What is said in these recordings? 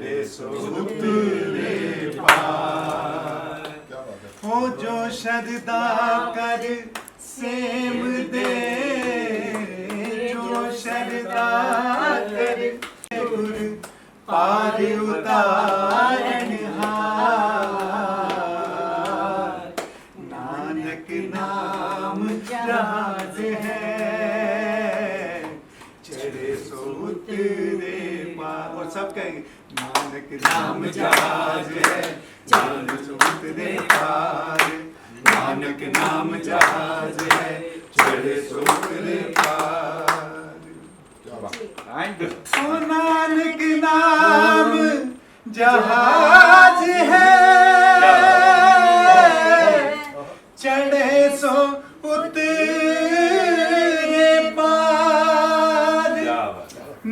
चढ़े सो उतरे पार। हो जो शरदा कर सेम दे, जो शरदा कर गुर पार उतारन हार। नानक नाम जहाज है, चढ़े सो उतरे पार। और सब कहेंगे नानक नाम जहाज है, चढ़े सो उतरे पार। नानक नाम जहाज है, चढ़े सो उतरे पार। ओ नानक नाम जहाज है, चढ़े सो उतरे पार।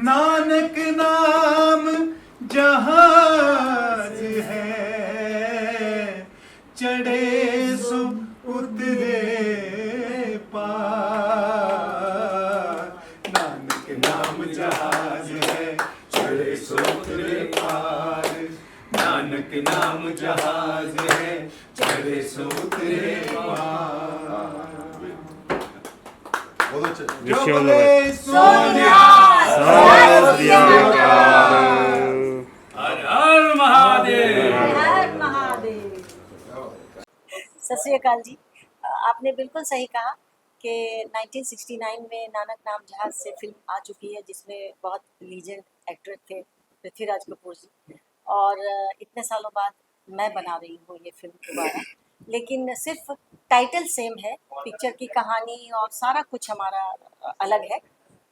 नानक नाम जहाज है, चढ़े सो उतरे पार। नानक नाम जहाज है, चढ़े सो उतरे पार। नानक नाम जहाज है, चढ़े सो उतरे पार। Wish you all the best. हर हर महादेव। हर महादेव। सत श्री अकाल जी। आपने बिल्कुल सही कहा कि 1969 में नानक नाम जहाज से फिल्म आ चुकी है, जिसमें बहुत लीजेंड एक्टर थे पृथ्वीराज कपूर जी, और इतने सालों बाद मैं बना रही हूँ ये फिल्म दोबारा। लेकिन सिर्फ टाइटल सेम है, पिक्चर की कहानी और सारा कुछ हमारा अलग है।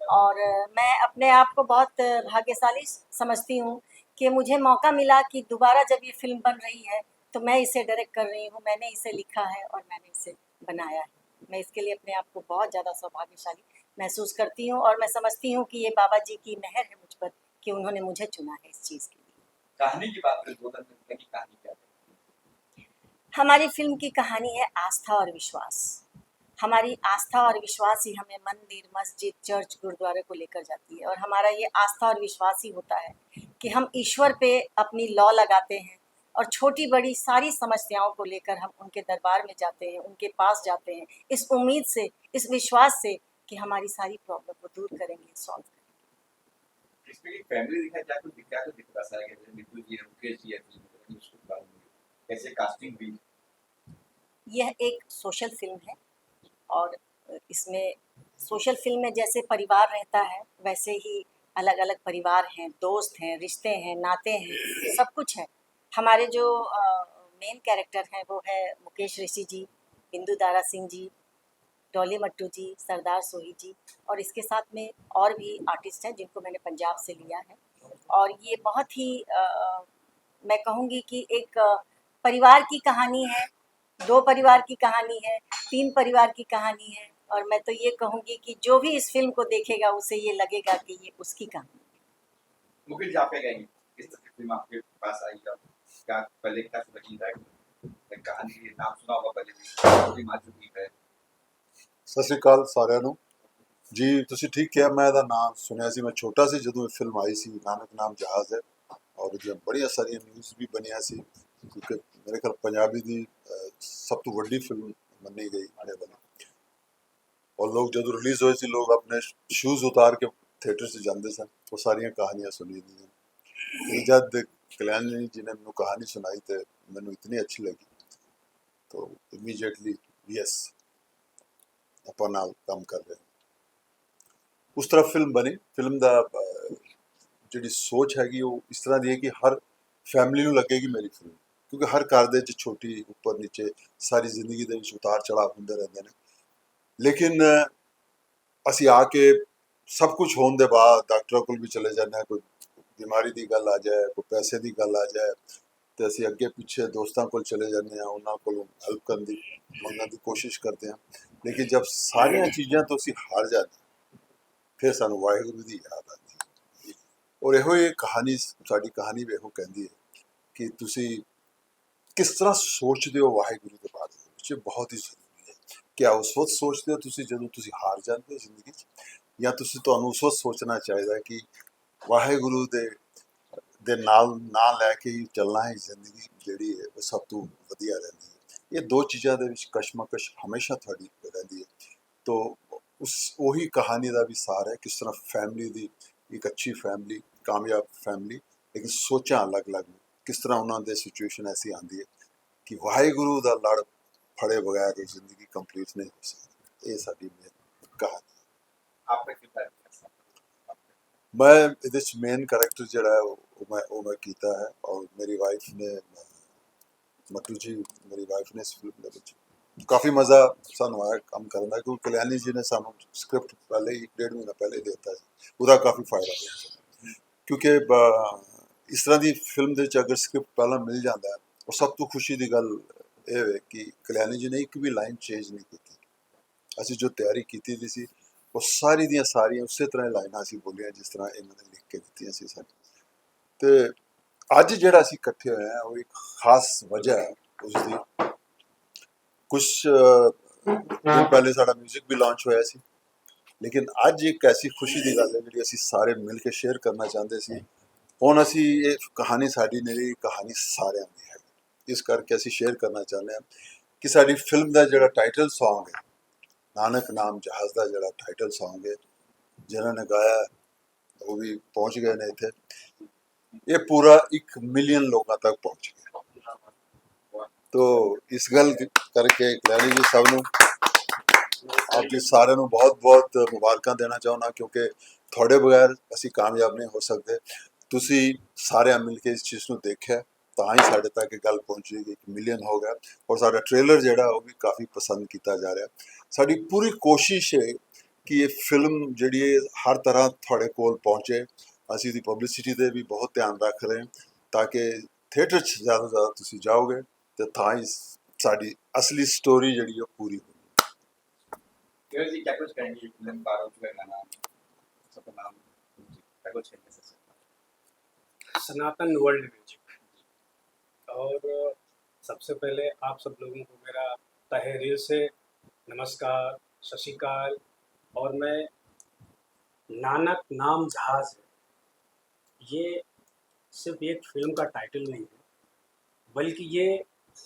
और मैं अपने आप को बहुत भाग्यशाली समझती हूँ कि मुझे मौका मिला कि दोबारा जब ये फिल्म बन रही है तो मैं इसे डायरेक्ट कर रही हूँ, मैंने इसे लिखा है और मैंने इसे बनाया है। मैं इसके लिए अपने आप को बहुत ज़्यादा सौभाग्यशाली महसूस करती हूँ, और मैं समझती हूँ कि ये बाबा जी की मेहर है मुझ पर कि उन्होंने मुझे चुना है इस चीज़ के लिए। कहानी की बात करें, की कहानी क्या है? हमारी फिल्म की कहानी है आस्था और विश्वास। हमारी आस्था और विश्वास ही हमें मंदिर, मस्जिद, चर्च, गुरुद्वारे को लेकर जाती है, और हमारा ये आस्था और विश्वास ही होता है कि हम ईश्वर पे अपनी लौ लगाते हैं और छोटी बड़ी सारी समस्याओं को लेकर हम उनके दरबार में जाते हैं, उनके पास जाते हैं, इस उम्मीद से, इस विश्वास से कि हमारी सारी प्रॉब्लम को दूर करेंगे, सॉल्व करेंगे। इसमें एक फैमिली दिखा, क्या कुछ दिखा तो दिखा सा है, जैसे बिट्टू जी है, मुकेश जी है, उसको बारे में कैसे कास्टिंग हुई? यह एक सोशल फिल्म है, और इसमें सोशल फिल्म में जैसे परिवार रहता है वैसे ही अलग अलग परिवार हैं, दोस्त हैं, रिश्ते हैं, नाते हैं, सब कुछ है। हमारे जो मेन कैरेक्टर हैं वो है मुकेश ऋषि जी, बिंदु दारा सिंह जी, डॉली मट्टू जी, सरदार सोही जी, और इसके साथ में और भी आर्टिस्ट हैं जिनको मैंने पंजाब से लिया है। और ये बहुत ही मैं कहूँगी कि एक परिवार की कहानी है, 2 परिवार की कहानी है, 3 परिवार की कहानी है, और मैं तो ये कहूँगी कि जो भी इस फिल्म को देखेगा उसे ये लगेगा कि ये उसकी कहानी है। मुकेश जी, आप क्या कहेंगे, किस तरह की फिल्म आपके पास आई? क्या पहले क्या सोची था? कहानी नाम सुना होगा पहले, फिल्म आ चुकी है। ਸਤਿ ਸ਼੍ਰੀ ਅਕਾਲ ਸਾਰਿਆਂ ਨੂੰ ਜੀ। ਤੁਸੀਂ ਠੀਕ ਕਿਹਾ, ਮੈਂ ਇਹਦਾ ਨਾਮ ਸੁਣਿਆ ਸੀ, ਮੈਂ ਛੋਟਾ ਸੀ ਜਦੋਂ ਇਹ ਫਿਲਮ ਆਈ ਸੀ, ਨਾਨਕ ਨਾਮ ਜਹਾਜ਼ ਹੈ, ਔਰ ਇਹਦੀਆਂ ਬੜੀਆਂ ਸਾਰੀਆਂ ਨਿਊਜ਼ ਵੀ ਬਣੀਆਂ ਸੀ, ਕਿਉਂਕਿ ਮੇਰੇ ਖਿਆਲ ਪੰਜਾਬੀ ਦੀ ਸਭ ਤੋਂ ਵੱਡੀ ਫਿਲਮ ਮੰਨੀ ਗਈ ਆने वाली। और लोग ਜਦੋਂ ਰਿਲੀਜ਼ ਹੋਏ ਸੀ, ਲੋਕ ਆਪਣੇ ਸ਼ੂਜ਼ ਉਤਾਰ ਕੇ थिएटर से जाते सन, वो सारिया कहानियां सुनी दी। जब कल्याणी जी ने मैंने कहानी सुनाई तो मैंने इतनी अच्छी लगी, तो इमीजिएटली यस ਆਪਾਂ ਨਾਲ ਕੰਮ ਕਰ ਰਹੇ। ਉਸ ਤਰ੍ਹਾਂ ਫਿਲਮ ਬਣੀ। ਫਿਲਮ ਦਾ ਜਿਹੜੀ ਸੋਚ ਹੈਗੀ ਉਹ ਇਸ ਤਰ੍ਹਾਂ ਦੀ ਹੈ ਕਿ ਹਰ ਫੈਮਿਲੀ ਨੂੰ ਲੱਗੇਗੀ ਮੇਰੀ ਫਿਲਮ, ਕਿਉਂਕਿ ਹਰ ਘਰ ਦੇ ਵਿੱਚ ਛੋਟੀ ਉੱਪਰ ਨੀਚੇ ਸਾਰੀ ਜ਼ਿੰਦਗੀ ਦੇ ਵਿੱਚ ਉਤਾਰ ਚੜਾਅ ਹੁੰਦੇ ਰਹਿੰਦੇ ਨੇ। ਲੇਕਿਨ ਅਸੀਂ ਆ ਕੇ ਸਭ ਕੁਝ ਹੋਣ ਦੇ ਬਾਅਦ ਡਾਕਟਰਾਂ ਕੋਲ ਵੀ ਚਲੇ ਜਾਂਦੇ ਹਾਂ, ਕੋਈ ਬਿਮਾਰੀ ਦੀ ਗੱਲ ਆ ਜਾਏ, ਕੋਈ ਪੈਸੇ ਦੀ ਗੱਲ ਆ ਜਾਏ, तो ਅਸੀਂ ਅੱਗੇ ਪਿੱਛੇ ਦੋਸਤਾਂ ਕੋਲ ਚਲੇ ਜਾਂਦੇ ਹਾਂ, ਉਹਨਾਂ ਕੋਲੋਂ ਹੈਲਪ ਕਰਨ ਦੀ ਮੰਗਣ ਦੀ ਕੋਸ਼ਿਸ਼ ਕਰਦੇ ਹਾਂ। ਲੇਕਿਨ ਜਦ ਸਾਰੀਆਂ ਚੀਜ਼ਾਂ ਤੋਂ ਅਸੀਂ ਹਾਰ ਜਾਂਦੇ ਫਿਰ ਸਾਨੂੰ ਵਾਹਿਗੁਰੂ ਦੀ ਯਾਦ ਆਉਂਦੀ। ਔਰ ਇਹੋ ਇਹ ਕਹਾਣੀ, ਸਾਡੀ ਕਹਾਣੀ ਵੀ ਇਹੋ ਕਹਿੰਦੀ ਹੈ ਕਿ ਤੁਸੀਂ ਕਿਸ ਤਰ੍ਹਾਂ ਸੋਚਦੇ ਹੋ ਵਾਹਿਗੁਰੂ ਦੇ ਬਾਰੇ ਵਿੱਚ, ਬਹੁਤ ਹੀ ਜ਼ਰੂਰੀ ਹੈ। क्या उस वक्त सोचते हो तुसी जदों तुसी हार जाते हो जिंदगी, या तुसी तुहानूं उस वक्त सोचना चाहिए कि वाहेगुरु दे ਦੇ ਨਾਲ ਨਾ ਲੈ ਕੇ ਹੀ ਚੱਲਣਾ ਹੀ ਜ਼ਿੰਦਗੀ ਜਿਹੜੀ ਹੈ ਉਹ ਸਭ ਤੋਂ ਵਧੀਆ ਰਹਿੰਦੀ ਹੈ। ਇਹ ਦੋ ਚੀਜ਼ਾਂ ਦੇ ਵਿੱਚ ਕਸ਼ਮਕਸ਼ ਹਮੇਸ਼ਾ ਤੁਹਾਡੀ ਰਹਿੰਦੀ ਹੈ। ਤੋ ਉਹੀ ਕਹਾਣੀ ਦਾ ਵੀ ਸਾਰ ਹੈ, ਕਿਸ ਤਰ੍ਹਾਂ ਫੈਮਿਲੀ ਦੀ ਇੱਕ ਅੱਛੀ ਫੈਮਿਲੀ, ਕਾਮਯਾਬ ਫੈਮਿਲੀ, ਲੇਕਿਨ ਸੋਚਾਂ ਅਲੱਗ-ਅਲੱਗ, ਕਿਸ ਤਰ੍ਹਾਂ ਉਹਨਾਂ ਦੇ ਸਿਚੁਏਸ਼ਨ ਐਸੀ ਆਉਂਦੀ ਹੈ ਕਿ ਵਾਹਿਗੁਰੂ ਦਾ ਲੜ ਫੜੇ ਬਗੈਰ ਇਹ ਜ਼ਿੰਦਗੀ ਕੰਪਲੀਟ ਨਹੀਂ ਹੋ ਸਕਦੀ। ਇਹ ਸਾਡੀ ਕਹਾਣੀ। आपका किरदार कैसा? मैं ਇਹਦੇ ਚ ਮੇਨ ਕਰੈਕਟਰ ਜਿਹੜਾ ਹੈ ਉਹ ਮੈਂ ਕੀਤਾ ਹੈ, ਔਰ ਮੇਰੀ ਵਾਈਫ ਨੇ, ਮੱਟੂ ਜੀ ਮੇਰੀ ਵਾਈਫ ਨੇ ਇਸ ਫਿਲਮ ਦੇ ਵਿੱਚ ਕਾਫੀ ਮਜ਼ਾ ਸਾਨੂੰ ਆਇਆ ਕੰਮ ਕਰਨ ਦਾ, ਕਿਉਂਕਿ ਕਲਿਆਣੀ ਜੀ ਨੇ ਸਾਨੂੰ ਸਕ੍ਰਿਪਟ ਪਹਿਲੇ ਹੀ 1.5 ਮਹੀਨਾ ਪਹਿਲੇ ਦੇ ਦਿੱਤਾ ਸੀ। ਉਹਦਾ ਕਾਫੀ ਫਾਇਦਾ ਹੋਇਆ, ਕਿਉਂਕਿ ਇਸ ਤਰ੍ਹਾਂ ਦੀ ਫਿਲਮ ਦੇ ਵਿੱਚ ਅਗਰ ਸਕ੍ਰਿਪਟ ਪਹਿਲਾਂ ਮਿਲ ਜਾਂਦਾ ਹੈ, ਉਹ ਸਭ ਤੋਂ ਖੁਸ਼ੀ ਦੀ ਗੱਲ ਇਹ ਹੈ ਕਿ ਕਲਿਆਣੀ ਜੀ ਨੇ ਇੱਕ ਵੀ ਲਾਈਨ ਚੇਂਜ ਨਹੀਂ ਕੀਤੀ। ਅਸੀਂ ਜੋ ਤਿਆਰੀ ਕੀਤੀ ਦੀ ਸੀ ਉਹ ਸਾਰੀ ਦੀਆਂ ਸਾਰੀਆਂ ਉਸੇ ਤਰ੍ਹਾਂ ਲਾਈਨਾਂ ਅਸੀਂ ਬੋਲੀਆਂ ਜਿਸ ਤਰ੍ਹਾਂ ਇਹਨਾਂ ਨੇ ਲਿਖ ਕੇ ਦਿੱਤੀਆਂ ਸੀ ਸਾਨੂੰ। ਤੇ ਅੱਜ ਜਿਹੜਾ ਅਸੀਂ ਇਕੱਠੇ ਹੋਏ ਹਾਂ ਉਹ ਇੱਕ ਖਾਸ ਵਜ੍ਹਾ ਹੈ ਉਸਦੀ। ਕੁਝ ਦਿਨ ਪਹਿਲੇ ਸਾਡਾ ਮਿਊਜ਼ਿਕ ਵੀ ਲਾਂਚ ਹੋਇਆ ਸੀ, ਲੇਕਿਨ ਅੱਜ ਇੱਕ ਐਸੀ ਖੁਸ਼ੀ ਦੀ ਗੱਲ ਹੈ ਜਿਹੜੀ ਅਸੀਂ ਸਾਰੇ ਮਿਲ ਕੇ ਸ਼ੇਅਰ ਕਰਨਾ ਚਾਹੁੰਦੇ ਸੀ। ਹੁਣ ਅਸੀਂ ਇਹ ਕਹਾਣੀ ਸਾਡੀ ਨਹੀਂ, ਕਹਾਣੀ ਸਾਰਿਆਂ ਦੀ ਹੈ, ਇਸ ਕਰਕੇ ਅਸੀਂ ਸ਼ੇਅਰ ਕਰਨਾ ਚਾਹੁੰਦੇ ਹਾਂ ਕਿ ਸਾਡੀ ਫਿਲਮ ਦਾ ਜਿਹੜਾ ਟਾਈਟਲ ਸੌਂਗ ਹੈ, ਨਾਨਕ ਨਾਮ ਜਹਾਜ਼ ਦਾ ਜਿਹੜਾ ਟਾਈਟਲ ਸੌਂਗ ਹੈ, ਜਿਨ੍ਹਾਂ ਨੇ ਗਾਇਆ ਉਹ ਵੀ ਪਹੁੰਚ ਗਏ ਨੇ ਇੱਥੇ। ਇਹ ਪੂਰਾ 1 ਮਿਲੀਅਨ ਲੋਕਾਂ ਤੱਕ ਪਹੁੰਚ ਗਿਆ। तो इस गल करके कल्याणी जी सब नूं आप जी सारे नूं बहुत बहुत मुबारक देना चाहना, क्योंकि थोड़े बगैर असी कामयाब नहीं हो सकते। तुसी सारे मिल के इस चीज़ नूं देखिया तां ही साढ़े तक गल पहुंची, 1 मिलियन हो गया, और साडा ट्रेलर जिहड़ा वो भी काफ़ी पसंद किया जा रहा। साडी पूरी कोशिश है कि ये फिल्म जिहड़ी है हर तरह थोड़े कोल पहुँचे। असी दी पब्लिसिटी दे भी बहुत ध्यान रख रहे हैं ताकि थिएटर च ज़्यादा ज़्यादा तुसी जाओगे तो तां ही साडी असली स्टोरी जिहड़ी है पूरी होगी। केवल जी क्या कुछ कहेंगे फिल्म 12 हो चुका है गाना, सबका नाम क्या कुछ है कैसे? सनातन वर्ल्ड म्यूजिक। और सबसे पहले आप सब लोगों को मेरा तहे दिल से नमस्कार, सत श्री अकाल। और मैं नानक नाम जहाज है, ये सिर्फ एक फिल्म का टाइटल नहीं है, बल्कि ये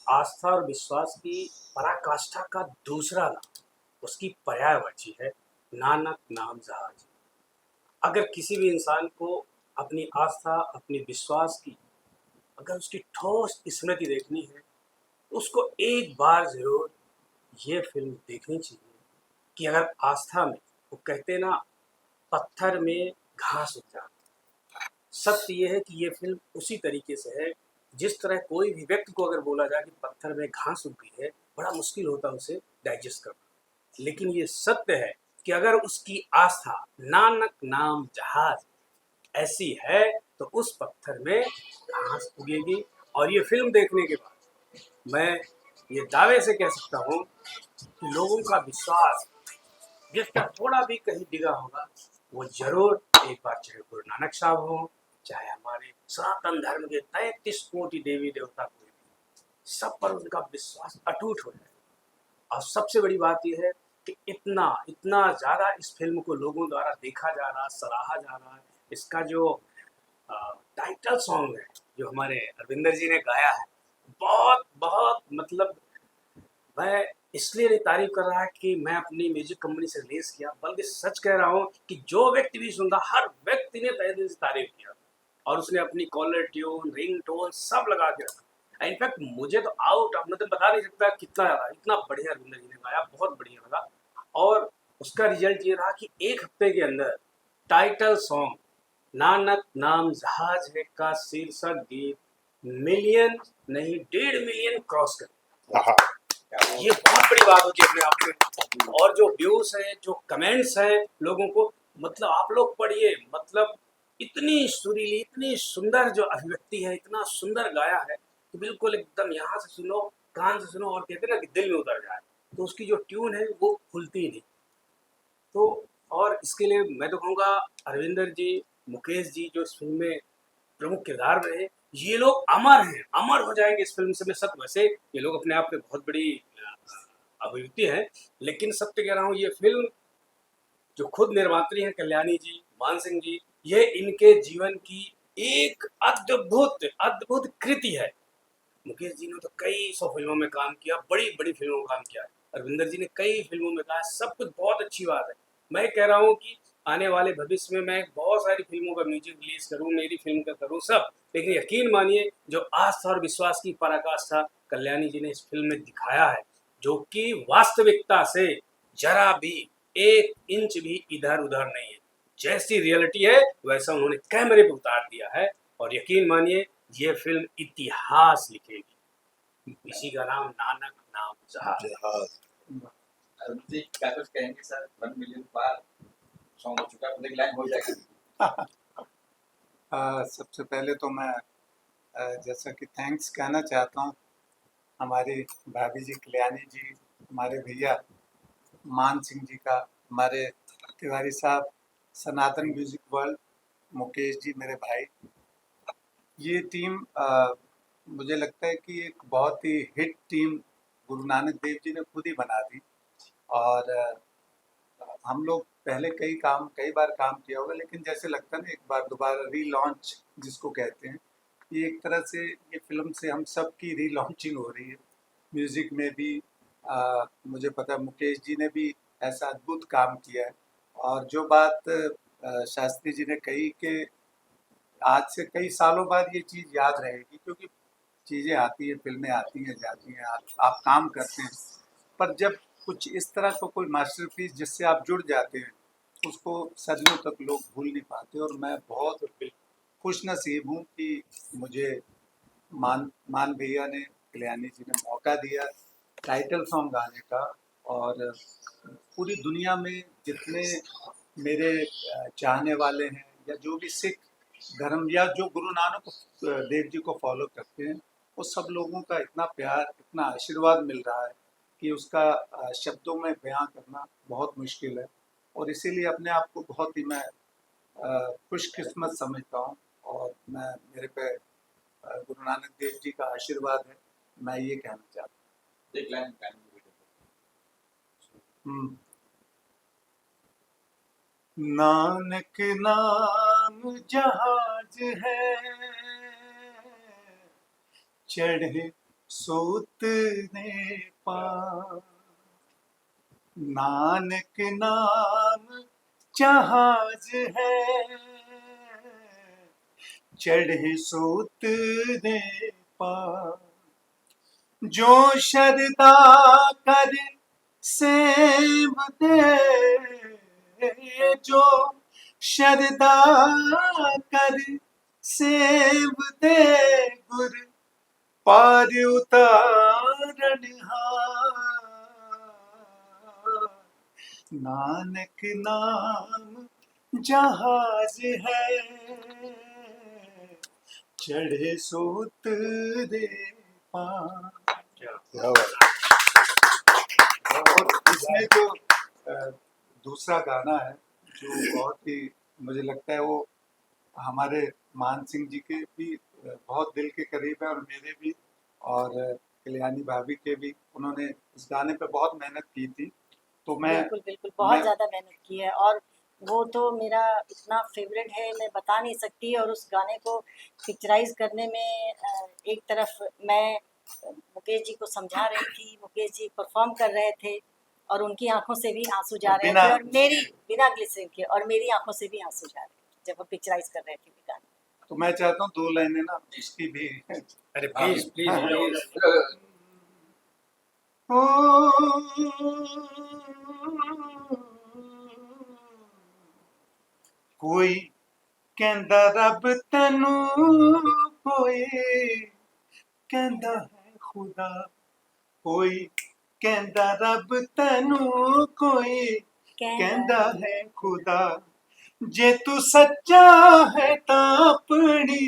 आस्था और विश्वास की पराकाष्ठा का दूसरा नाम, उसकी पर्यायवाची है नानक नाम जहाज। अगर किसी भी इंसान को अपनी आस्था, अपने विश्वास की अगर उसकी ठोस स्मृति देखनी है तो उसको एक बार ज़रूर ये फिल्म देखनी चाहिए। कि अगर आस्था में, वो कहते ना पत्थर में घास उग जाती, सत्य ये है कि ये फिल्म उसी तरीके से है जिस तरह कोई भी व्यक्ति को अगर बोला जाए कि पत्थर में घास उग गई है, बड़ा मुश्किल होता है उसे डाइजेस्ट करना। लेकिन ये सत्य है कि अगर उसकी आस्था नानक नाम जहाज ऐसी है तो उस पत्थर में घास उगेगी। और ये फिल्म देखने के बाद मैं ये दावे से कह सकता हूँ कि लोगों का विश्वास जिसका थोड़ा भी कहीं डिगा होगा, वो जरूर एक बार, चाहे गुरु नानक साहब हो, चाहे हमारे सनातन धर्म के 33 कोटि देवी देवता, कोई भी, सब पर उनका विश्वास अटूट हो जाए। और सबसे बड़ी बात यह है कि इतना ज़्यादा इस फिल्म को लोगों द्वारा देखा जा रहा, सराहा जा रहा है। इसका जो टाइटल सॉन्ग है जो हमारे अरविंदर जी ने गाया है, बहुत बहुत मतलब मैं इसलिए तारीफ कर रहा है कि मैं अपनी म्यूजिक कंपनी से रिलीज किया, बल्कि सच कह रहा हूँ कि जो व्यक्ति भी सुनता, हर व्यक्ति ने तहे दिल से तारीफ किया और उसने अपनी कॉलर ट्यून, रिंग टोन सब लगा के रखा। इनफैक्ट मुझे तो आउट मतलब बता नहीं सकता कितना ज़्यादा, इतना बढ़िया अरविंदर जी ने गाया, बहुत बढ़िया लगा। और उसका रिजल्ट ये रहा कि 1 हफ्ते के अंदर टाइटल सॉन्ग नानक नाम जहाज है का शीर्षक गीत मिलियन नहीं 1.5 मिलियन क्रॉस कर, ये बहुत बड़ी बात होती है अपने आप में। और जो व्यूज है, जो कमेंट्स हैं लोगों को, मतलब आप लोग पढ़िए, मतलब इतनी सुरीली, इतनी सुंदर जो अभिव्यक्ति है, इतना सुंदर गाया है कि बिल्कुल एकदम यहाँ से सुनो, कान से सुनो और कहते हैं ना कि दिल में उतर जाए। तो उसकी जो ट्यून है वो खुलती नहीं। तो और इसके लिए मैं तो कहूँगा अरविंदर जी, मुकेश जी जो इस फिल्म में प्रमुख किरदार में है, ये लोग अमर हैं, अमर हो जाएंगे इस फिल्म से। मैं सत्य, वैसे ये लोग अपने आप में बहुत बड़ी अभिव्यक्ति है, लेकिन सत्य कह रहा हूँ, ये फिल्म जो खुद निर्मात्री हैं कल्याणी जी, मान सिंह जी, ये इनके जीवन की एक अद्भुत अद्भुत कृति है। मुकेश जी ने तो कई सौ फिल्मों में काम किया, बड़ी बड़ी फिल्मों में काम किया है। अरविंदर जी ने कई फिल्मों में कहा, सब कुछ बहुत अच्छी बात है। मैं कह रहा हूँ कि आने वाले भविष्य में मैं बहुत सारी फिल्मों का म्यूजिक रिलीज करूँ, मेरी फिल्म का करूँ सब, लेकिन यकीन मानिए जो आस्था और विश्वास की पराकाष्ठा कल्याणी जी ने इस फिल्म में दिखाया है, जो कि वास्तविकता से जरा भी 1 इंच भी इधर उधर नहीं है। जैसी रियलिटी है वैसा उन्होंने कैमरे पे उतार दिया है, और यकीन मानिए ये फिल्म इतिहास लिखेगी। इसी का नाम नानक नाम जहाज। जहाज। अरुण जी क्या कुछ कहेंगे सर? 1 मिलियन बार सॉन्ग हो चुका है, मतलब एक लाइन हो जाएगा। सबसे पहले तो मैं जैसा कि थैंक्स कहना चाहता हूँ हमारी भाभी जी कल्याणी जी, हमारे भैया मान सिंह जी का, हमारे तिवारी साहब, सनातन म्यूजिक वर्ल्ड, मुकेश जी मेरे भाई। ये टीम मुझे लगता है कि एक बहुत ही हिट टीम गुरु नानक देव जी ने खुद ही बना दी। और हम लोग पहले कई बार काम किया होगा, लेकिन जैसे लगता है ना एक बार दोबारा रीलॉन्च जिसको कहते हैं, ये एक तरह से ये फिल्म से हम सब की रीलॉन्चिंग हो रही है। म्यूज़िक में भी मुझे पता है मुकेश जी ने भी ऐसा अद्भुत काम किया है। और जो बात शास्त्री जी ने कही कि आज से कई सालों बाद ये चीज़ याद रहेगी, क्योंकि चीज़ें आती हैं, फिल्में आती हैं, जाती हैं, आप काम करते हैं, पर जब कुछ इस तरह का कोई मास्टरपीस जिससे आप जुड़ जाते हैं, उसको सदियों तक लोग भूल नहीं पाते। और मैं बहुत खुश नसीब हूँ कि मुझे मान भैया ने, कल्याणी जी ने मौका दिया टाइटल सॉन्ग गाने का। और पूरी दुनिया में जितने मेरे चाहने वाले हैं, या जो भी सिख धर्म या जो गुरु नानक देव जी को फॉलो करते हैं, वो सब लोगों का इतना प्यार, इतना आशीर्वाद मिल रहा है कि उसका शब्दों में बयां करना बहुत मुश्किल है। और इसीलिए अपने आप को बहुत ही मैं खुशकिस्मत समझता हूँ। और मैं मेरे पे गुरु नानक देव जी का आशीर्वाद है, मैं ये कहना चाहता एक लाइन हूँ। नानक नाम जहाज है, चढ़े सोत ने पार। नानक नाम जहाज है, चढ़े सोत ने पार। जो शरदा कर सेव दे, जो शरदा कर सेव दे, गुर पार उतारन हार। नानक नाम जहाज है, चढ़े सोत दे पार। क्या बात। और इसमें जो दूसरा गाना है जो बहुत ही मुझे लगता है वो हमारे मान सिंह जी के भी बहुत दिल के करीब है, और मेरे भी, और कल्याणी भाभी के भी। उन्होंने इस गाने पे बहुत मेहनत की थी। तो मैं बिल्कुल बिल्कुल बहुत मैं- ज़्यादा मेहनत की है, और वो तो मेरा इतना फेवरेट है, मैं बता नहीं सकती। और उस गाने को पिक्चराइज करने में एक तरफ मैं मुकेश जी को समझा रही थी, मुकेश जी परफॉर्म कर रहे थे, और उनकी आंखों से भी आंसू जा रहे थे, और मेरी बिना ग्लिसरीन के, और मेरी आंखों से भी आंसू जा रहे थे जब वो पिक्चराइज कर रहे थे गाने। तो मैं चाहता हूँ 2 लाइनें ना उसकी भी। अरे प्लीज प्लीज प्लीज। कोई कहंदा रब तैनू, कोई कहंदा है खुदा। कोई कहंदा रब तैनू, कोई कहंदा है खुदा। जे तू सच्चा है तां अपनी,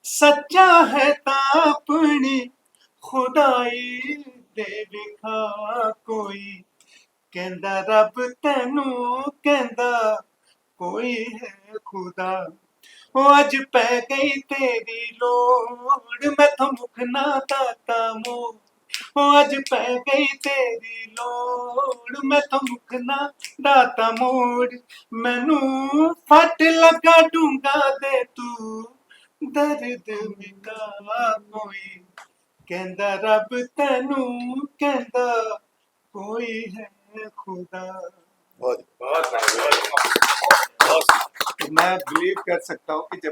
सच्चा है तां अपनी खुदाई दे विखा। कोई कहंदा रब तैनू, कहंदा कोई है खुदा। ओ अज पै गई तेरी लोड़, मैथों मुख ना दाता मोड़। ओ अज पै गई तेरी लोड़, मैथों मुख ना दाता मोड़। मैनू फट लगा डूंगा दे तू दर्द मिटा कोई कहंदा रब तैनू कहंदा कोई है खुदा। बहुत बहुत बढ़िया। तो मैं बिलीव कर सकता हूँ कि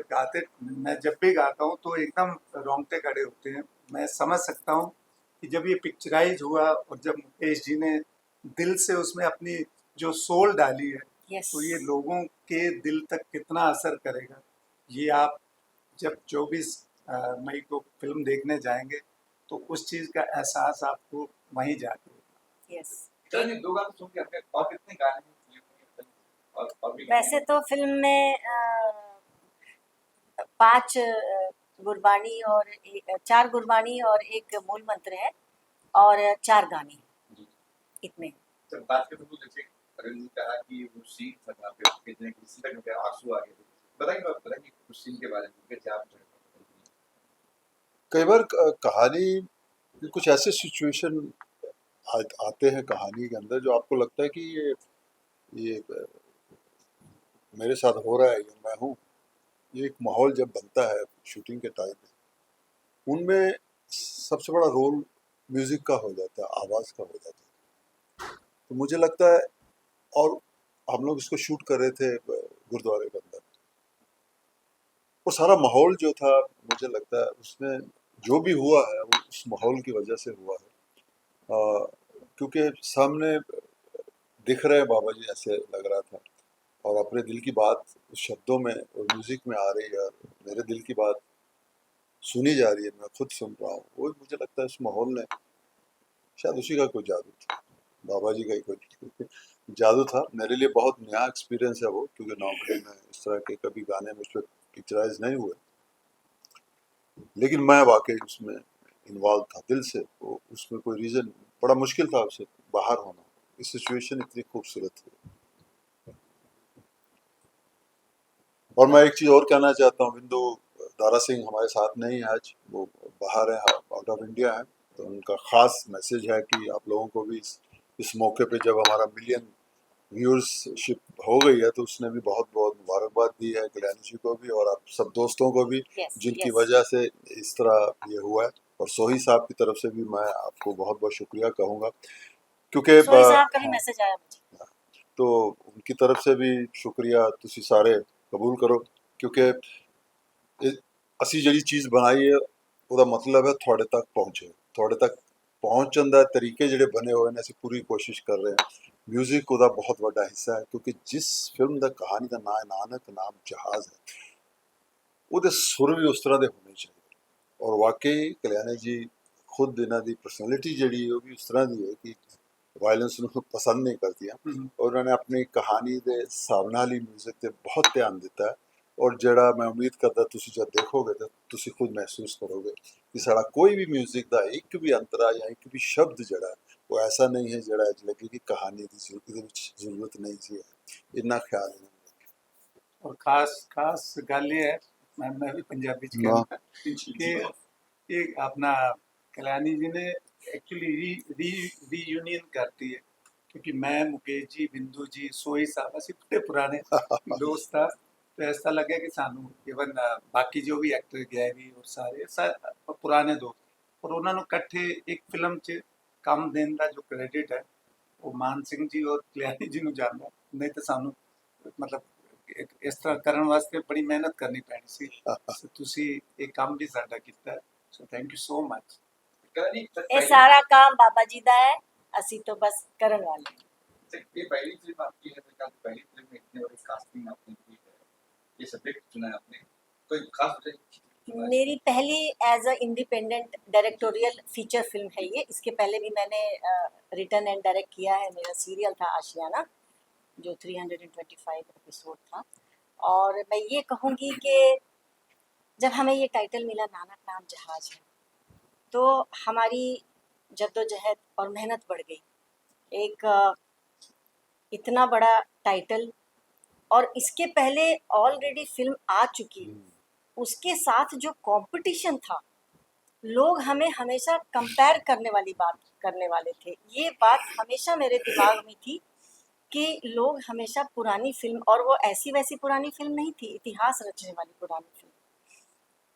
मैं जब भी गाता हूँ तो एकदम रोंगटे खड़े होते हैं। मैं समझ सकता हूँ कि जब ये पिक्चराइज हुआ और जब मुकेश जी ने दिल से उसमें अपनी जो सोल डाली है, यस तो ये लोगों के दिल तक कितना असर करेगा, ये आप जब 24 मई को फिल्म देखने जाएंगे तो उस चीज़ का एहसास आपको वहीं जाके होगा। यस। चलिए 2 गाने सुन के हमें और कितने गाने हैं और भी गाने वैसे हैं? तो फिल्म में 5 गुरबानी और 4 गुरबानी और 1 मूल मंत्र है और 4 गाने हैं, जी। इतने। जब बात करें तो जैसे अरविंद ने कहा कि वो सीन था वहाँ पे कितने किसी तक मेरे आंसू आ गए थे। बताइए उस सीन के बारे में कैसे आप कई बार कहानी में कुछ ऐसे सिचुएशन आते हैं कहानी के अंदर जो आपको लगता है कि ये मेरे साथ हो रहा है, ये मैं हूँ। ये एक माहौल जब बनता है शूटिंग के टाइम में, उनमें सबसे बड़ा रोल म्यूजिक का हो जाता है, आवाज़ का हो जाता है। तो मुझे लगता है, और हम लोग इसको शूट कर रहे थे गुरुद्वारे के अंदर, वो सारा माहौल जो था, मुझे लगता है उसमें जो भी हुआ है वो उस माहौल की वजह से हुआ है। क्योंकि सामने दिख रहे बाबा जी ऐसे लग रहा था, और अपने दिल की बात उस शब्दों में और म्यूजिक में आ रही है, और मेरे दिल की बात सुनी जा रही है, मैं खुद सुन रहा हूँ। वो मुझे लगता है उस माहौल ने, शायद उसी का कोई जादू था, बाबा जी का ही कोई जादू था। मेरे लिए बहुत नया एक्सपीरियंस है वो, क्योंकि नॉर्मली मैं इस तरह के कभी गाने मुझ पर पिक्चराइज नहीं हुए, लेकिन मैं वाकई उसमें इन्वॉल्व था दिल से। वो उसमें कोई रीज़न, बड़ा मुश्किल था उससे बाहर होना। इस सिचुएशन इतनी खूबसूरत थी। और मैं एक चीज़ और कहना चाहता हूँ, बिंदु दारा सिंह हमारे साथ नहीं है आज, वो बाहर है, आउट ऑफ इंडिया है। तो उनका ख़ास मैसेज है कि आप लोगों को भी इस मौके पे जब हमारा मिलियन व्यूअरशिप हो गई है, तो उसने भी बहुत बहुत मुबारकबाद दी है कल्याणी जी को भी, और आप सब दोस्तों को भी, यस जिनकी यस। वजह से इस तरह ये हुआ है। और सोही साहब की तरफ से भी मैं आपको बहुत बहुत शुक्रिया कहूँगा, क्योंकि सोही साहब का भी हाँ, मैसेज आया मुझे। तो उनकी तरफ से भी शुक्रिया तुसी सारे कबूल करो, क्योंकि ਅਸੀਂ ਜਿਹੜੀ ਚੀਜ਼ ਬਣਾਈ ਹੈ ਉਹਦਾ ਮਤਲਬ ਹੈ ਤੁਹਾਡੇ ਤੱਕ ਪਹੁੰਚੇ। ਤੁਹਾਡੇ ਤੱਕ ਪਹੁੰਚਣ ਦਾ ਤਰੀਕੇ ਜਿਹੜੇ ਬਣੇ ਹੋਏ ਨੇ, ਅਸੀਂ ਪੂਰੀ ਕੋਸ਼ਿਸ਼ ਕਰ ਰਹੇ ਹਾਂ। ਮਿਊਜ਼ਿਕ ਉਹਦਾ ਬਹੁਤ ਵੱਡਾ ਹਿੱਸਾ ਹੈ, ਕਿਉਂਕਿ ਜਿਸ ਫਿਲਮ ਦਾ ਕਹਾਣੀ ਦਾ ਨਾਂ ਹੈ ਨਾਨਕ ਨਾਮ ਜਹਾਜ਼ ਹੈ, ਉਹਦੇ ਸੁਰ ਵੀ ਉਸ ਤਰ੍ਹਾਂ ਦੇ ਹੋਣੇ ਚਾਹੀਦੇ। ਔਰ ਵਾਕਈ ਕਲਿਆਣੀ ਜੀ ਖੁਦ ਇਹਨਾਂ ਦੀ ਪਰਸਨੈਲਿਟੀ ਜਿਹੜੀ ਉਹ ਵੀ ਉਸ ਤਰ੍ਹਾਂ ਦੀ ਹੈ ਕਿ ਵਾਇਲੈਂਸ ਨੂੰ ਪਸੰਦ ਨਹੀਂ ਕਰਦੀਆਂ, ਔਰ ਉਹਨਾਂ ਨੇ ਆਪਣੀ ਕਹਾਣੀ ਦੇ ਹਿਸਾਬ ਨਾਲ ਹੀ ਮਿਊਜ਼ਿਕ ਤੇ ਬਹੁਤ ਧਿਆਨ ਦਿੱਤਾ ਹੈ। और जड़ा मैं उम्मीद करता तुसी जब देखोगे तो तुसी खुद महसूस करोगे कि साड़ा कोई भी म्यूजिक का एक भी अंतरा या एक भी शब्द जड़ा वो ऐसा नहीं है जड़ा लगे कि कहानी की जरूरत नहीं सी है। इन्ना ख्याल है। और खास गल ये है, मैं भी पंजाबी च कहना कि ये अपना कल्याणी जी ने एक्चुअली रीयूनियन करती है, क्योंकि मैं मुकेश जी बिंदु जी सोही साहब असं बड़े पुराने दोस्त था। तो ऐसा लगे कि सानू इवन बाकी जो भी एक्टर गैरी और सारे पुराने दोस्त और उन्होंने कट्ठे एक फिल्म च काम देने का जो क्रेडिट है वो मान सिंह जी और कल्याणी जी ਨੂੰ ਜਾਂਦਾ। नहीं तो सानू मतलब इस तरह करने वास्ते बड़ी मेहनत करनी पैनी सी। सो तुसी एक काम भी साडा कीता है, so thank you so much. Kalyani ये सारा काम बाबा जी दा है, ਅਸੀਂ तो बस ਕਰਨ वाले हैं। ये पहली फिल्म आपकी है, तो पहली फिल्म में इतने बड़ी कास्टिंग आपने की है, ये सब्जेक्ट चुना है आपने, कोई खास वजह? मेरी पहली as a independent directorial feature film है ये। इसके पहले भी मैंने रिटर्न एंड डायरेक्ट किया है। मेरा सीरियल था आशियाना, जो 325 एपिसोड था। और मैं ये कहूँगी कि जब हमें ये टाइटल मिला नानक नाम जहाज है, तो हमारी जद्दोजहद और मेहनत बढ़ गई। एक इतना बड़ा टाइटल, और इसके पहले ऑलरेडी फिल्म आ चुकी, उसके साथ जो कंपटीशन था, लोग हमें हमेशा कंपेयर करने वाली बात करने वाले थे। ये बात हमेशा मेरे दिमाग में थी कि लोग हमेशा पुरानी फिल्म, और वो ऐसी वैसी पुरानी फिल्म नहीं थी, इतिहास रचने वाली पुरानी फिल्म।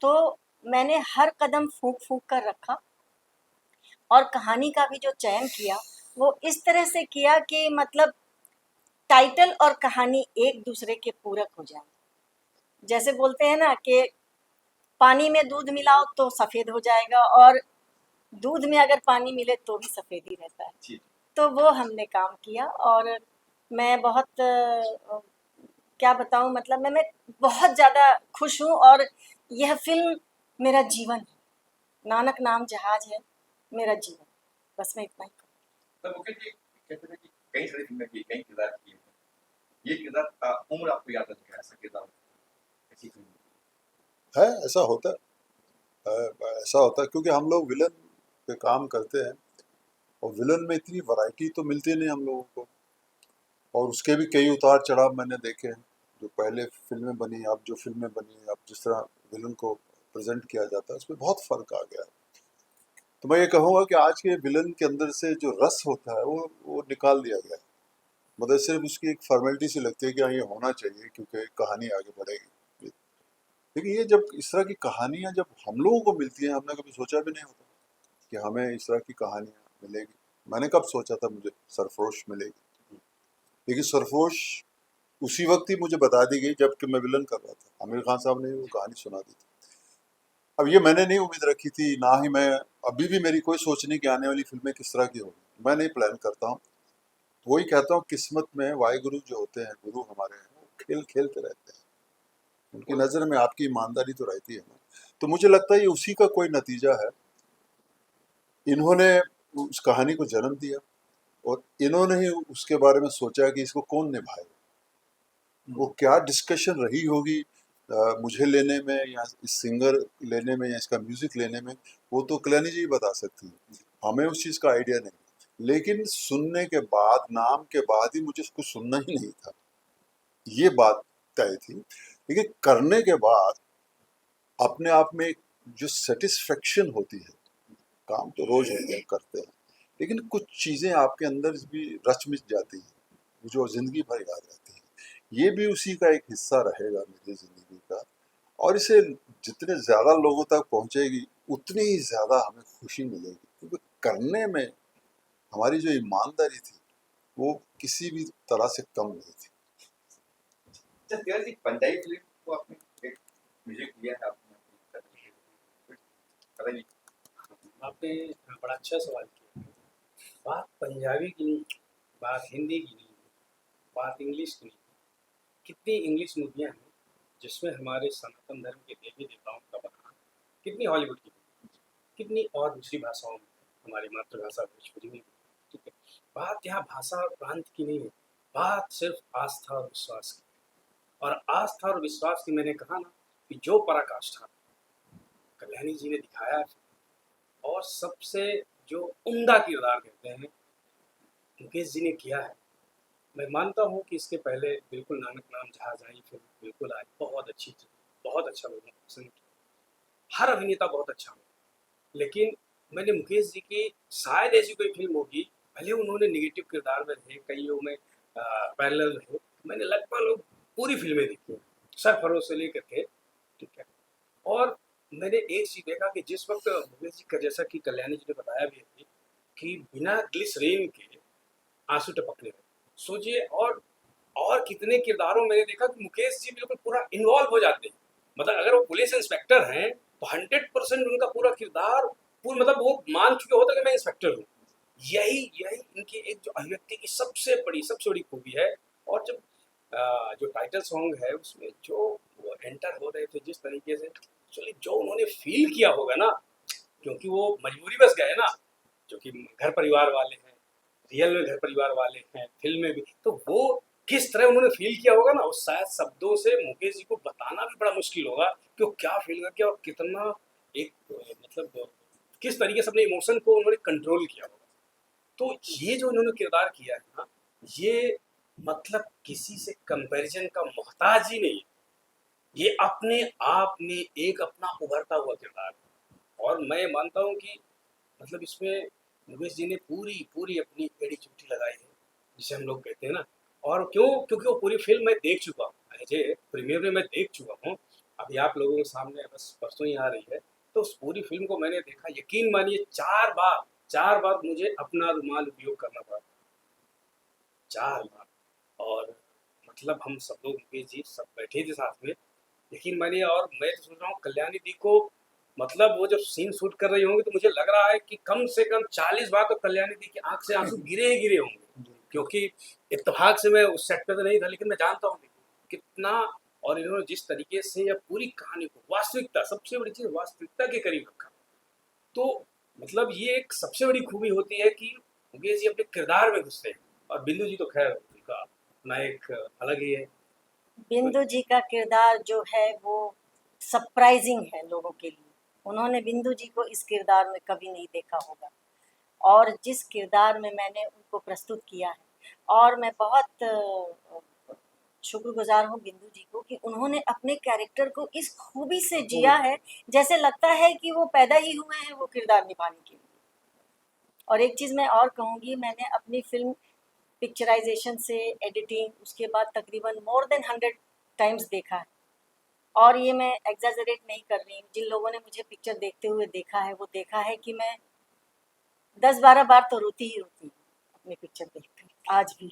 तो मैंने हर कदम फूंक फूंक कर रखा, और कहानी का भी जो चयन किया वो इस तरह से किया कि मतलब टाइटल और कहानी एक दूसरे के पूरक हो जाए। जैसे बोलते हैं ना कि पानी में दूध मिलाओ तो सफ़ेद हो जाएगा, और दूध में अगर पानी मिले तो भी सफ़ेद ही रहता है। जी तो वो हमने काम किया, और मैं बहुत क्या बताऊँ, मतलब मैं बहुत ज़्यादा खुश हूँ, और यह फ़िल्म मेरा जीवन है। नानक नाम जहाज है मेरा जीवन। बस मैं इतना ही कहूँ। तो मुकेश जी कहते हैं कि कई सारी फिल्में की, कई किरदार किए हैं, ये किरदार उम्र आपको याद रखेगा, ऐसा किरदार ऐसी फिल्म है, ऐसा होता ऐसा होता है क्योंकि हम लोग विलन पे काम करते हैं, और विलन में इतनी वैरायटी तो मिलती नहीं हम लोगों को, और उसके भी कई उतार चढ़ाव मैंने देखे हैं। जो पहले फिल्में बनी, अब जो फिल्में बनी, अब जिस तरह विलन को प्रेजेंट किया जाता है, उसमें बहुत फर्क आ गया है। तो मैं ये कहूँगा कि आज के विलन के अंदर से जो रस होता है वो निकाल दिया गया है। मतलब सिर्फ उसकी एक फॉर्मेलिटी सी लगती है कि हाँ ये होना चाहिए क्योंकि कहानी आगे बढ़ेगी। लेकिन ये जब इस तरह की कहानियाँ जब हम लोगों को मिलती हैं, हमने कभी सोचा भी नहीं होता कि हमें इस तरह की कहानियाँ मिलेगी। मैंने कब सोचा था मुझे सरफरोश मिलेगी, लेकिन सरफरोश उसी वक्त ही मुझे बता दी गई जबकि मैं विलन कर रहा था। आमिर खान साहब ने वो कहानी सुना दी थी। अब ये मैंने नहीं उम्मीद रखी थी, ना ही मैं, अभी भी मेरी कोई सोच नहीं कि आने वाली फिल्में किस तरह की होगी। मैं नहीं प्लान करता हूँ, वही कहता हूँ किस्मत में वाहिगुरु जो होते हैं, गुरु हमारे हैं, वो खेल खेलते रहते हैं। उनकी नज़र में आपकी ईमानदारी तो रहती है ना। तो मुझे लगता है ये उसी का कोई नतीजा है। इन्होंने उस कहानी को जन्म दिया, और इन्होंने ही उसके बारे में सोचा कि इसको कौन निभाए। वो क्या डिस्कशन रही होगी मुझे लेने में, या इस सिंगर लेने में, या इसका म्यूजिक लेने में, वो तो कल्याणी जी बता सकती है। हमें उस चीज़ का आइडिया नहीं। लेकिन सुनने के बाद, नाम के बाद ही मुझे उसको सुनना ही नहीं था, ये बात तय थी। लेकिन करने के बाद अपने आप में एक जो सेटिस्फेक्शन होती है, काम तो रोज होते हैं, करते हैं, लेकिन कुछ चीज़ें आपके अंदर भी रच मिच जाती हैं जो ज़िंदगी भर याद रहती हैं। ये भी उसी का एक हिस्सा रहेगा मेरी ज़िंदगी का, और इसे जितने ज़्यादा लोगों तक पहुँचेगी उतनी ही ज़्यादा हमें खुशी मिलेगी, क्योंकि करने में हमारी जो ईमानदारी थी वो किसी भी तरह से कम नहीं थी। अच्छा तेरा जी पंजाबी फिल्म को आपने एक म्यूजिक दिया है आपने, पता नहीं आपने बड़ा अच्छा सवाल किया। बात पंजाबी की नहीं, बात हिंदी की नहीं, बात इंग्लिश की नहीं। कितनी इंग्लिश मूवियाँ हैं जिसमें हमारे सनातन धर्म के देवी देवताओं का बखान, कितनी हॉलीवुड की, कितनी और दूसरी भाषाओं में, हमारी मातृभाषा भोजपुरी में। ठीक है, बात यहाँ भाषा और प्रांत की नहीं है, बात सिर्फ आस्था और विश्वास की। और आस्था और विश्वास की मैंने कहा ना कि जो पराकाष्ठा कल्याणी जी ने दिखाया है, और सबसे जो उम्दा किरदार कहते हैं मुकेश जी ने किया है। मैं मानता हूँ कि इसके पहले बिल्कुल नानक नाम जहाज आई फिल्म, बिल्कुल आई, बहुत अच्छी थी, बहुत अच्छा लोगों ने पसंद किया, हर अभिनेता बहुत अच्छा हो। लेकिन मैंने मुकेश जी की शायद ऐसी कोई फिल्म होगी, भले उन्होंने निगेटिव किरदार में रहे, कईयों में पैरेलल रहे, मैंने लगभग पूरी फिल्में देखी हैं, सरफरोश से लेकर के। ठीक है, और मैंने एक चीज देखा कि जिस वक्त मुकेश जी का, जैसा कि कल्याणी जी ने बताया भी है कि बिना ग्लिसरीन के आंसू टपकने लगे, सोचिए। और कितने किरदारों में मैंने देखा कि मुकेश जी बिल्कुल पूरा इन्वॉल्व हो जाते हैं। मतलब अगर वो पुलिस इंस्पेक्टर हैं तो 100% उनका पूरा किरदार, पूरा मतलब वो मान चुके होते कि मैं इंस्पेक्टर हूँ। यही यही इनकी एक जो अभिव्यक्ति की सबसे बड़ी खूबी है। और जब जो टाइटल सॉन्ग है उसमें जो वो एंटर हो रहे थे जिस तरीके से, एक्चुअली जो उन्होंने फील किया होगा ना, क्योंकि वो मजबूरी बस गए ना, जो कि घर परिवार वाले हैं, रियल में घर परिवार वाले हैं, फिल्म में भी, तो वो किस तरह उन्होंने फील किया होगा ना, उस शायद शब्दों से मुकेश जी को बताना भी बड़ा मुश्किल होगा कि वो क्या फील करके और कितना एक मतलब किस तरीके से अपने इमोशन को उन्होंने कंट्रोल किया होगा। तो ये जो उन्होंने किरदार किया है ना, ये मतलब किसी से कंपैरिजन का मोहताज ही नहीं है, ये अपने आप में एक अपना उभरता हुआ किरदार है। और मैं मानता हूँ कि मतलब इसमें मुकेश जी ने पूरी अपनी एड़ी चुट्टी लगाई है, जिसे हम लोग कहते हैं ना। और क्यों? क्योंकि वो पूरी फिल्म मैं देख चुका हूँ, एज ए प्रीमियर में मैं देख चुका हूँ। अभी आप लोगों के सामने बस परसों ही आ रही है। तो उस पूरी फिल्म को मैंने देखा, यकीन मानिए 4 बार मुझे अपना रुमाल उपयोग करना पड़ा, 4 बार। और मतलब हम सब लोग मुकेश जी सब बैठे थे साथ में, यकीन मानिए। और मैं तो सोच रहा हूँ कल्याणी दी को, मतलब वो जब सीन शूट कर रही होंगी तो मुझे लग रहा है कि कम से कम 40 बार तो कल्याणी दी की आंख से आंसू गिरे ही गिरे होंगे, क्योंकि इत्तेफाक से मैं उस सेट पे तो नहीं था, लेकिन मैं जानता हूँ कितना। और इन्होंने जिस तरीके से यह पूरी कहानी को वास्तविकता, सबसे बड़ी चीज वास्तविकता के करीब रखा, तो मतलब ये एक सबसे बड़ी खूबी होती है कि मुकेश जी अपने किरदार में घुसते हैं। और बिंदु जी तो खैर उनका अपना एक अलग ही है। बिंदु जी का किरदार जो है वो सरप्राइजिंग है लोगों के लिए। उन्होंने बिंदु जी को इस किरदार में कभी नहीं देखा होगा, और जिस किरदार में मैंने उनको प्रस्तुत किया है, और मैं बहुत शुक्रगुजार हूँ बिंदु जी को कि उन्होंने अपने कैरेक्टर को इस खूबी से जिया है, जैसे लगता है कि वो पैदा ही हुए हैं वो किरदार निभाने के लिए। और एक चीज़ मैं और कहूँगी, मैंने अपनी फिल्म पिक्चराइजेशन से एडिटिंग, उसके बाद तकरीबन मोर देन 100 टाइम्स देखा है। और ये मैं एग्जैजरेट नहीं कर रही हूँ, जिन लोगों ने मुझे पिक्चर देखते हुए देखा है वो देखा है कि मैं 10-12 बार तो रोती ही रोती हूँ अपनी पिक्चर देखकर, आज भी।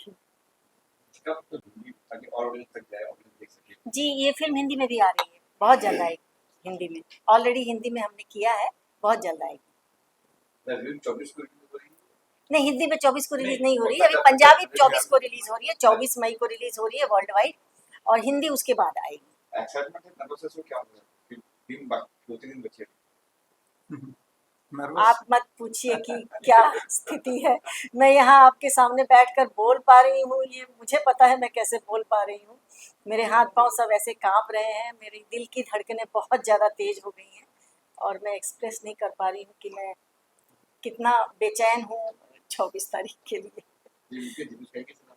कब तो हिंदी ताकि और ऑडियंस तक जाए, ऑडियंस देख सके। जी, ये फिल्म हिंदी में भी आ रही है, बहुत जल्द आएगी हिंदी में। ऑलरेडी हिंदी में हमने किया है, बहुत जल्द आएगी। फिल्म 24 को रिलीज हो रही है। नहीं, हिंदी में 24 को रिलीज नहीं हो रही है, अभी पंजाबी- पंजाबी पंजाबी 24 को रिलीज हो रही है, 24 मई को रिलीज हो रही है वर्ल्ड वाइड, और हिंदी उसके बाद आएगी। एक्साइटमेंट है, नर्वसनेस हो, क्या हो रहा है? फिल्म बाकी 2-3 दिन बचे हैं। नर्वस आप मत पूछिए कि क्या स्थिति है। मैं यहाँ आपके सामने बैठकर बोल पा रही हूँ, ये मुझे पता है मैं कैसे बोल पा रही हूँ। मेरे हाथ पांव सब ऐसे कांप रहे हैं, मेरे दिल की धड़कनें बहुत ज़्यादा तेज हो गई हैं, और मैं एक्सप्रेस नहीं कर पा रही हूँ कि मैं कितना बेचैन हूँ 24 तारीख के लिए। ये उनके दिल से कैसे ना।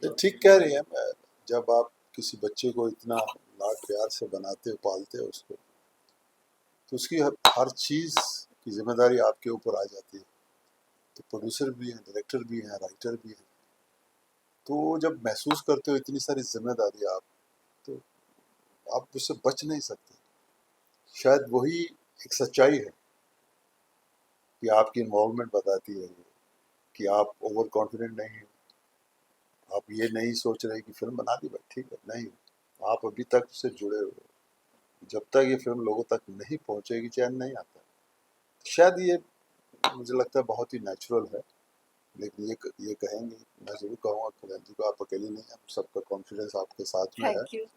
ये ठीक कह रही हैं। जब आप किसी बच्चे को इतना लाड प्यार से बनाते हो, पालते हो उसको, तो उसकी हर चीज़ की जिम्मेदारी आपके ऊपर आ जाती है। तो प्रोड्यूसर भी हैं, डायरेक्टर भी हैं, राइटर भी हैं। तो जब महसूस करते हो इतनी सारी जिम्मेदारी आप, तो आप उससे बच नहीं सकते। शायद वही एक सच्चाई है कि आपकी इन्वॉल्वमेंट बताती है कि आप ओवर कॉन्फिडेंट नहीं हो। आप ये नहीं सोच रहे कि फिल्म बना दी भाई, ठीक है, नहीं, आप अभी तक उससे जुड़े हुए हो। जब तक ये फिल्म लोगों तक नहीं पहुंचेगी चैन नहीं आता। शायद ये मुझे लगता है बहुत ही नेचुरल है। लेकिन ये कहेंगे, मैं ज़रूर कहूँगा कल्याण जी को, आप अकेले नहीं हैं, सबका कॉन्फिडेंस आपके साथ में है।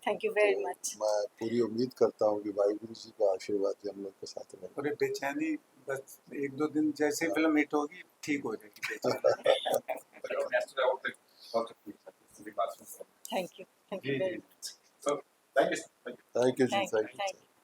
थैंक यू वेरी तो मच। मैं पूरी उम्मीद करता हूँ कि वाहिगुरु जी का आशीर्वाद भी हम लोग के साथ रहे। और ये बेचैनी बस 1-2 दिन जैसे फिल्म हिट होगी ठीक हो जाएगी बेचैनी। चलो नेक्स्ट राउंड तक बहुत अच्छी बात सुन। थैंक यू जी वेरी जी। Much. So, thank you. Thank you जी, थैंक यू थैंक यू।